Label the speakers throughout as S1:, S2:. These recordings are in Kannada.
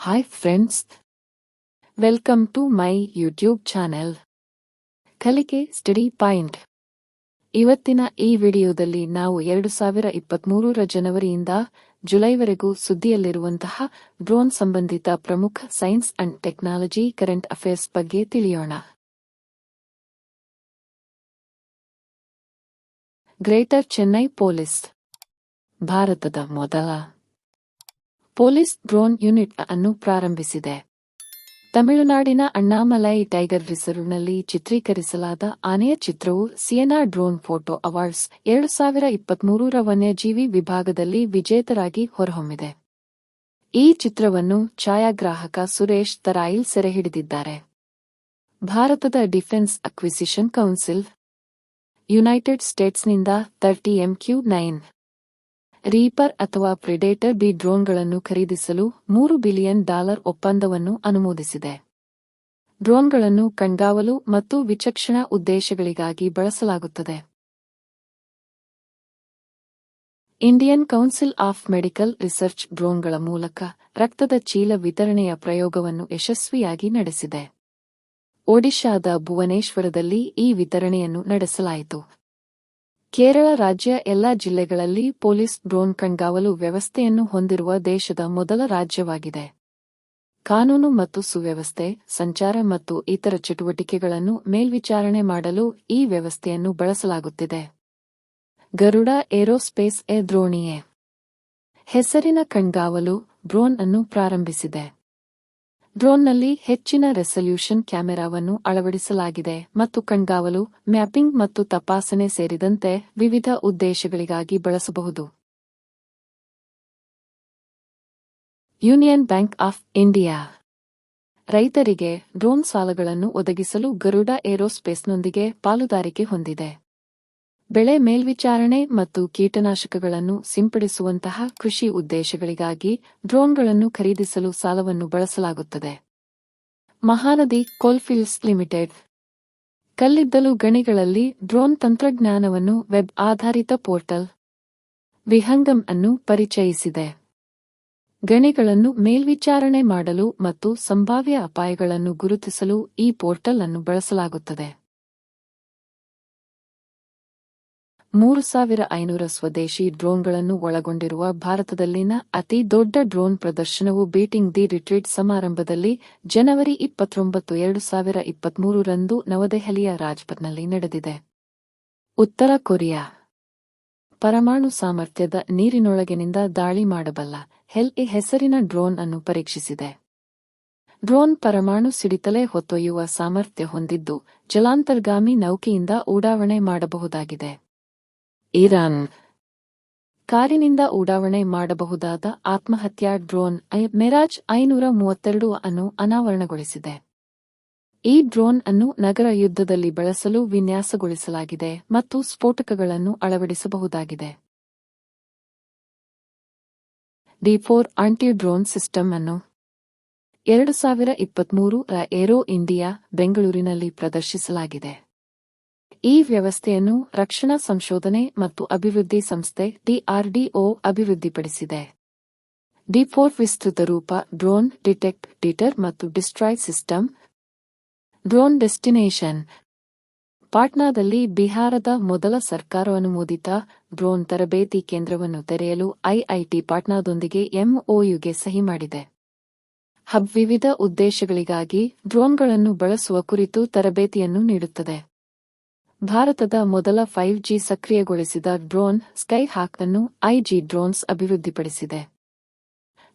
S1: Hi friends, welcome to my YouTube channel. ಕಲಿಕೆ ಸ್ಟಡಿ ಪಾಯಿಂಟ್. ಇವತ್ತಿನ ಈ ವಿಡಿಯೋದಲ್ಲಿ ನಾವು 2023 ಜನವರಿಯಿಂದ ಜುಲೈವರೆಗೂ ಸುದ್ದಿಯಲ್ಲಿರುವಂತಹ ಡ್ರೋನ್ ಸಂಬಂಧಿತ ಪ್ರಮುಖ science and technology current affairs ಬಗ್ಗೆ ತಿಳಿಯೋಣ. ಗ್ರೇಟರ್ ಚೆನ್ನೈ ಪೊಲೀಸ್ ಭಾರತದ ಮೊದಲ ಪೊಲೀಸ್ ಡ್ರೋನ್ ಯೂನಿಟ್ ಅನ್ನು ಪ್ರಾರಂಭಿಸಿದೆ. ತಮಿಳುನಾಡಿನ ಅಣ್ಣಾಮಲೈ ಟೈಗರ್ ರಿಸರ್ವ್ನಲ್ಲಿ ಚಿತ್ರೀಕರಿಸಲಾದ ಆನೆಯ ಚಿತ್ರವು ಸಿಯೆನಾ ಡ್ರೋನ್ ಫೋಟೋ ಅವಾರ್ಡ್ಸ್ 2023 ವನ್ಯಜೀವಿ ವಿಭಾಗದಲ್ಲಿ ವಿಜೇತರಾಗಿ ಹೊರಹೊಮ್ಮಿದೆ. ಈ ಚಿತ್ರವನ್ನು ಛಾಯಾಗ್ರಾಹಕ ಸುರೇಶ್ ತರಾಯಿಲ್ ಸೆರೆಹಿಡಿದಿದ್ದಾರೆ. ಭಾರತದ ಡಿಫೆನ್ಸ್ ಅಕ್ವಿಸಿಷನ್ ಕೌನ್ಸಿಲ್ ಯುನೈಟೆಡ್ ಸ್ಟೇಟ್ಸ್ನಿಂದ 30 MQ-9 ರೀಪರ್ ಅಥವಾ ಪ್ರಿಡೇಟರ್ ಬಿ ಡ್ರೋನ್ಗಳನ್ನು ಖರೀದಿಸಲು $3 ಬಿಲಿಯನ್ ಒಪ್ಪಂದವನ್ನು ಅನುಮೋದಿಸಿದೆ. ಡ್ರೋನ್ಗಳನ್ನು ಕಣ್ಗಾವಲು ಮತ್ತು ವಿಚಕ್ಷಣಾ ಉದ್ದೇಶಗಳಿಗಾಗಿ ಬಳಸಲಾಗುತ್ತದೆ. Indian council of medical research ಡ್ರೋನ್ಗಳ ಮೂಲಕ ರಕ್ತದ ಚೀಲ ವಿತರಣೆಯ ಪ್ರಯೋಗವನ್ನು ಯಶಸ್ವಿಯಾಗಿ ನಡೆಸಿದೆ. ಒಡಿಶಾದ ಭುವನೇಶ್ವರದಲ್ಲಿ ಈ ವಿತರಣೆಯನ್ನು ನಡೆಸಲಾಯಿತು. ಕೇರಳ ರಾಜ್ಯ ಎಲ್ಲಾ ಜಿಲ್ಲೆಗಳಲ್ಲಿ ಪೊಲೀಸ್ ಡ್ರೋನ್ ಕಣ್ಗಾವಲು ವ್ಯವಸ್ಥೆಯನ್ನು ಹೊಂದಿರುವ ದೇಶದ ಮೊದಲ ರಾಜ್ಯವಾಗಿದೆ. ಕಾನೂನು ಮತ್ತು ಸುವ್ಯವಸ್ಥೆ, ಸಂಚಾರ ಮತ್ತು ಇತರ ಚಟುವಟಿಕೆಗಳನ್ನು ಮೇಲ್ವಿಚಾರಣೆ ಮಾಡಲು ಈ ವ್ಯವಸ್ಥೆಯನ್ನು ಬಳಸಲಾಗುತ್ತಿದೆ. ಗರುಡ ಏರೋಸ್ಪೇಸ್ ದ್ರೋಣಿಯೇ ಹೆಸರಿನ ಕಣ್ಗಾವಲು ಡ್ರೋನ್ ಅನ್ನು ಪ್ರಾರಂಭಿಸಿದೆ. ಡ್ರೋನ್ನಲ್ಲಿ ಹೆಚ್ಚಿನ ರೆಸಲ್ಯೂಷನ್ ಕ್ಯಾಮೆರಾವನ್ನು ಅಳವಡಿಸಲಾಗಿದೆ ಮತ್ತು ಕಣ್ಗಾವಲು, ಮ್ಯಾಪಿಂಗ್ ಮತ್ತು ತಪಾಸಣೆ ಸೇರಿದಂತೆ ವಿವಿಧ ಉದ್ದೇಶಗಳಿಗಾಗಿ ಬಳಸಬಹುದು. ಯೂನಿಯನ್ ಬ್ಯಾಂಕ್ ಆಫ್ ಇಂಡಿಯಾ ರೈತರಿಗೆ ಡ್ರೋನ್ ಸಾಲಗಳನ್ನು ಒದಗಿಸಲು ಗರುಡ ಏರೋಸ್ಪೇಸ್ನೊಂದಿಗೆ ಪಾಲುದಾರಿಕೆ ಹೊಂದಿದೆ. ಬೆಳೆ ಮೇಲ್ವಿಚಾರಣೆ ಮತ್ತು ಕೀಟನಾಶಕಗಳನ್ನು ಸಿಂಪಡಿಸುವಂತಹ ಕೃಷಿ ಉದ್ದೇಶಗಳಿಗಾಗಿ ಡ್ರೋನ್ಗಳನ್ನು ಖರೀದಿಸಲು ಸಾಲವನ್ನು ಬಳಸಲಾಗುತ್ತದೆ. ಮಹಾನದಿ ಕೋಲ್ಫೀಲ್ಡ್ಸ್ ಲಿಮಿಟೆಡ್ ಕಲ್ಲಿದ್ದಲು ಗಣಿಗಳಲ್ಲಿ ಡ್ರೋನ್ ತಂತ್ರಜ್ಞಾನವನ್ನು ವೆಬ್ ಆಧಾರಿತ ಪೋರ್ಟಲ್ ವಿಹಂಗಮ್ ಅನ್ನು ಪರಿಚಯಿಸಿದೆ. ಗಣಿಗಳನ್ನು ಮೇಲ್ವಿಚಾರಣೆ ಮಾಡಲು ಮತ್ತು ಸಂಭಾವ್ಯ ಅಪಾಯಗಳನ್ನು ಗುರುತಿಸಲು ಈ ಪೋರ್ಟಲ್ ಅನ್ನು ಬಳಸಲಾಗುತ್ತದೆ. 3500 ಸ್ವದೇಶಿ ಡ್ರೋನ್ಗಳನ್ನು ಒಳಗೊಂಡಿರುವ ಭಾರತದಲ್ಲಿನ ಅತಿ ದೊಡ್ಡ ಡ್ರೋನ್ ಪ್ರದರ್ಶನವು ಬೀಟಿಂಗ್ ದಿ ರಿಟ್ರೀಟ್ ಸಮಾರಂಭದಲ್ಲಿ ಜನವರಿ 29, 2023 ರಂದು ನವದೆಹಲಿಯ ರಾಜ್ಪಥ್ನಲ್ಲಿ ನಡೆದಿದೆ. ಉತ್ತರ ಕೊರಿಯಾ ಪರಮಾಣು ಸಾಮರ್ಥ್ಯದ ನೀರಿನೊಳಗಿನಿಂದ ದಾಳಿ ಮಾಡಬಲ್ಲ ಹೆಲ್-ಎ ಹೆಸರಿನ ಡ್ರೋನ್ ಅನ್ನು ಪರೀಕ್ಷಿಸಿದೆ. ಡ್ರೋನ್ ಪರಮಾಣು ಸಿಡಿತಲೆ ಹೊತ್ತೊಯ್ಯುವ ಸಾಮರ್ಥ್ಯ ಹೊಂದಿದ್ದು ಜಲಾಂತರ್ಗಾಮಿ ನೌಕೆಯಿಂದ ಉಡಾವಣೆ ಮಾಡಬಹುದಾಗಿದೆ. ಇರಾನ್ ಕಾರಿನಿಂದ ಉಡಾವಣೆ ಮಾಡಬಹುದಾದ ಆತ್ಮಹತ್ಯಾ ಡ್ರೋನ್ ಮೆರಾಜ್ 532 ಅನ್ನು ಅನಾವರಣಗೊಳಿಸಿದೆ. ಈ ಡ್ರೋನ್ ಅನ್ನು ನಗರ ಯುದ್ಧದಲ್ಲಿ ಬಳಸಲು ವಿನ್ಯಾಸಗೊಳಿಸಲಾಗಿದೆ ಮತ್ತು ಸ್ಫೋಟಕಗಳನ್ನು ಅಳವಡಿಸಬಹುದಾಗಿದೆ. D4 ಆಂಟಿ ಡ್ರೋನ್ ಸಿಸ್ಟಮ್ ಅನ್ನು 2023 ರ ಏರೋ ಇಂಡಿಯಾ ಬೆಂಗಳೂರಿನಲ್ಲಿ ಪ್ರದರ್ಶಿಸಲಾಗಿದೆ. ಈ ವ್ಯವಸ್ಥೆಯನ್ನು ರಕ್ಷಣಾ ಸಂಶೋಧನೆ ಮತ್ತು ಅಭಿವೃದ್ಧಿ ಸಂಸ್ಥೆ DRDO ಅಭಿವೃದ್ಧಿಪಡಿಸಿದೆ. D4 ವಿಸ್ತೃತ ರೂಪ ಡ್ರೋನ್ ಡಿಟೆಕ್ಟ್, ಡಿಟರ್ ಮತ್ತು ಡಿಸ್ಟ್ರಾಯ್ ಸಿಸ್ಟಮ್. ಡ್ರೋನ್ ಡೆಸ್ಟಿನೇಷನ್ ಪಾಟ್ನಾದಲ್ಲಿ ಬಿಹಾರದ ಮೊದಲ ಸರ್ಕಾರಾನುಮೋದಿತ ಡ್ರೋನ್ ತರಬೇತಿ ಕೇಂದ್ರವನ್ನು ತೆರೆಯಲು IIT ಪಾಟ್ನಾದೊಂದಿಗೆ MOUಗೆ ಸಹಿ ಮಾಡಿದೆ. ಹಬ್ ವಿವಿಧ ಉದ್ದೇಶಗಳಿಗಾಗಿ ಡ್ರೋನ್ಗಳನ್ನು ಬಳಸುವ ಕುರಿತು ತರಬೇತಿಯನ್ನು ನೀಡುತ್ತದೆ. ಭಾರತದ ಮೊದಲ 5G ಸಕ್ರಿಯಗೊಳಿಸಿದ ಡ್ರೋನ್ ಸ್ಕೈ ಹಾಕ್ ಅನ್ನು IG ಡ್ರೋನ್ಸ್ ಅಭಿವೃದ್ಧಿಪಡಿಸಿದೆ.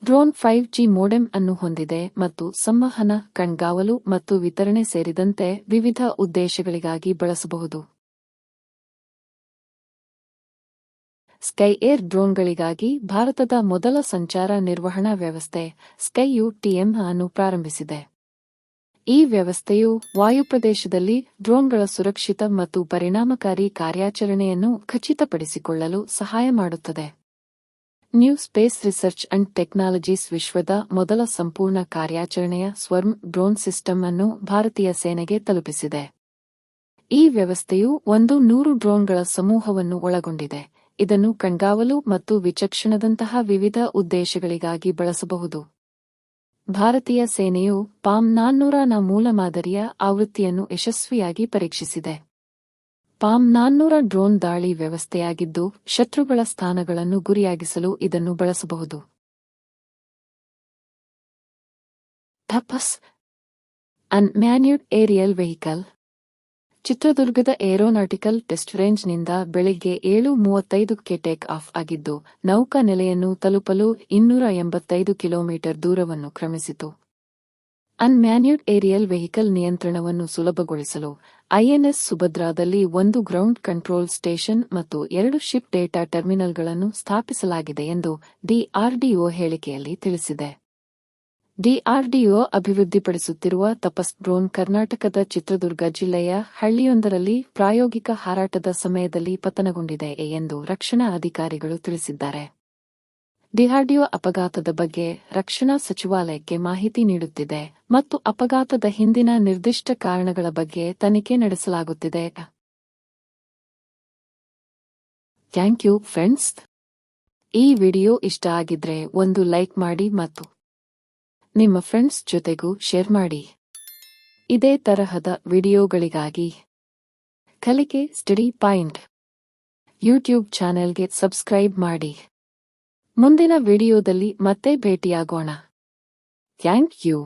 S1: ಡ್ರೋನ್ 5G ಮೋಡೆಮ್ ಅನ್ನು ಹೊಂದಿದೆ ಮತ್ತು ಸಂವಹನ, ಕಣ್ಗಾವಲು ಮತ್ತು ವಿತರಣೆ ಸೇರಿದಂತೆ ವಿವಿಧ ಉದ್ದೇಶಗಳಿಗಾಗಿ ಬಳಸಬಹುದು. ಸ್ಕೈ ಏರ್ ಡ್ರೋನ್ಗಳಿಗಾಗಿ ಭಾರತದ ಮೊದಲ ಸಂಚಾರ ನಿರ್ವಹಣಾ ವ್ಯವಸ್ಥೆ ಸ್ಕೈ-UTM ಅನ್ನು ಪ್ರಾರಂಭಿಸಿದೆ. ಈ ವ್ಯವಸ್ಥೆಯು ವಾಯುಪ್ರದೇಶದಲ್ಲಿ ಡ್ರೋನ್ಗಳ ಸುರಕ್ಷಿತ ಮತ್ತು ಪರಿಣಾಮಕಾರಿ ಕಾರ್ಯಾಚರಣೆಯನ್ನು ಖಚಿತಪಡಿಸಿಕೊಳ್ಳಲು ಸಹಾಯ ಮಾಡುತ್ತದೆ. New space research and technologies ವಿಶ್ವದ ಮೊದಲ ಸಂಪೂರ್ಣ ಕಾರ್ಯಾಚರಣೆಯ ಸ್ವರ್ಮ್ ಡ್ರೋನ್ ಸಿಸ್ಟಮ್ ಅನ್ನು ಭಾರತೀಯ ಸೇನೆಗೆ ತಲುಪಿಸಿದೆ. ಈ ವ್ಯವಸ್ಥೆಯು 100 ಡ್ರೋನ್ಗಳ ಸಮೂಹವನ್ನು ಒಳಗೊಂಡಿದೆ. ಇದನ್ನು ಕಣ್ಗಾವಲು ಮತ್ತು ವಿಚಕ್ಷಣದಂತಹ ವಿವಿಧ ಉದ್ದೇಶಗಳಿಗಾಗಿ ಬಳಸಬಹುದು. ಭಾರತೀಯ ಸೇನೆಯು ಪಾಮ್ 400ನ ಮೂಲಮಾದರಿಯ ಆವೃತ್ತಿಯನ್ನು ಯಶಸ್ವಿಯಾಗಿ ಪರೀಕ್ಷಿಸಿದೆ. ಪಾಮ್ 400 ಡ್ರೋನ್ ದಾಳಿ ವ್ಯವಸ್ಥೆಯಾಗಿದ್ದು, ಶತ್ರುಗಳ ಸ್ಥಾನಗಳನ್ನು ಗುರಿಯಾಗಿಸಲು ಇದನ್ನು ಬಳಸಬಹುದು. ತಪಸ್ ಅನ್ಮ್ಯಾನ್ಯೂಡ್ ಏರಿಯಲ್ ವೆಹಿಕಲ್. ಚಿತ್ರದುರ್ಗದ ಏರೋನಾಟಿಕಲ್ ಟೆಸ್ಟ್ ರೇಂಜ್ನಿಂದ ಬೆಳಿಗ್ಗೆ 7:35ಕ್ಕೆ ಟೇಕ್ ಆಫ್ ಆಗಿದ್ದು, ನೌಕಾ ನೆಲೆಯನ್ನು ತಲುಪಲು 285 ಕಿಲೋಮೀಟರ್ ದೂರವನ್ನು ಕ್ರಮಿಸಿತು. ಅನ್ಮ್ಯಾನ್ಯೂಡ್ ಏರಿಯಲ್ ವೆಹಿಕಲ್ ನಿಯಂತ್ರಣವನ್ನು ಸುಲಭಗೊಳಿಸಲು ಐಎನ್ಎಸ್ ಸುಭದ್ರಾದಲ್ಲಿ 1 ಗ್ರೌಂಡ್ ಕಂಟ್ರೋಲ್ ಸ್ಟೇಷನ್ ಮತ್ತು 2 ಶಿಪ್ ಡೇಟಾ ಟರ್ಮಿನಲ್ಗಳನ್ನು ಸ್ಥಾಪಿಸಲಾಗಿದೆ ಎಂದು ಡಿಆರ್ಡಿಒ ಹೇಳಿಕೆಯಲ್ಲಿ ತಿಳಿಸಿದೆ. ಡಿಆರ್ಡಿಒ ಅಭಿವೃದ್ಧಿಪಡಿಸುತ್ತಿರುವ ತಪಸ್ ಡ್ರೋನ್ ಕರ್ನಾಟಕದ ಚಿತ್ರದುರ್ಗ ಜಿಲ್ಲೆಯ ಹಳ್ಳಿಯೊಂದರಲ್ಲಿ ಪ್ರಾಯೋಗಿಕ ಹಾರಾಟದ ಸಮಯದಲ್ಲಿ ಪತನಗೊಂಡಿದೆ ಎಂದು ರಕ್ಷಣಾ ಅಧಿಕಾರಿಗಳು ತಿಳಿಸಿದ್ದಾರೆ. ಡಿಆರ್ಡಿಒ ಅಪಘಾತದ ಬಗ್ಗೆ ರಕ್ಷಣಾ ಸಚಿವಾಲಯಕ್ಕೆ ಮಾಹಿತಿ ನೀಡುತ್ತಿದೆ ಮತ್ತು ಅಪಘಾತದ ಹಿಂದಿನ ನಿರ್ದಿಷ್ಟ ಕಾರಣಗಳ ಬಗ್ಗೆ ತನಿಖೆ ನಡೆಸಲಾಗುತ್ತಿದೆ. Thank you friends. ಈ ವಿಡಿಯೋ ಇಷ್ಟ ಆಗಿದ್ರೆ ಒಂದು ಲೈಕ್ ಮಾಡಿ ಮತ್ತು ನಿಮ್ಮ ಫ್ರೆಂಡ್ಸ್ ಜೊತೆಗೂ ಶೇರ್ ಮಾಡಿ. ಇದೇ ತರಹದ ವಿಡಿಯೋಗಳಿಗಾಗಿ ಕಲಿಕೆ ಸ್ಟಡಿ ಪಾಯಿಂಟ್ ಯೂಟ್ಯೂಬ್ ಚಾನೆಲ್ಗೆ ಸಬ್ಸ್ಕ್ರೈಬ್ ಮಾಡಿ. ಮುಂದಿನ ವಿಡಿಯೋದಲ್ಲಿ ಮತ್ತೆ ಭೇಟಿಯಾಗೋಣ. Thank you.